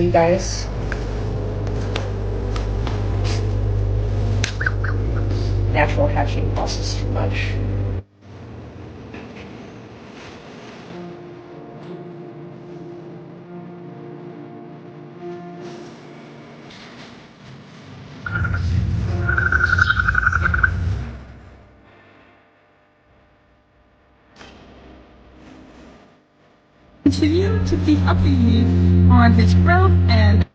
you guys. Natural hatching costs too much. Continue to keep updated on this growth and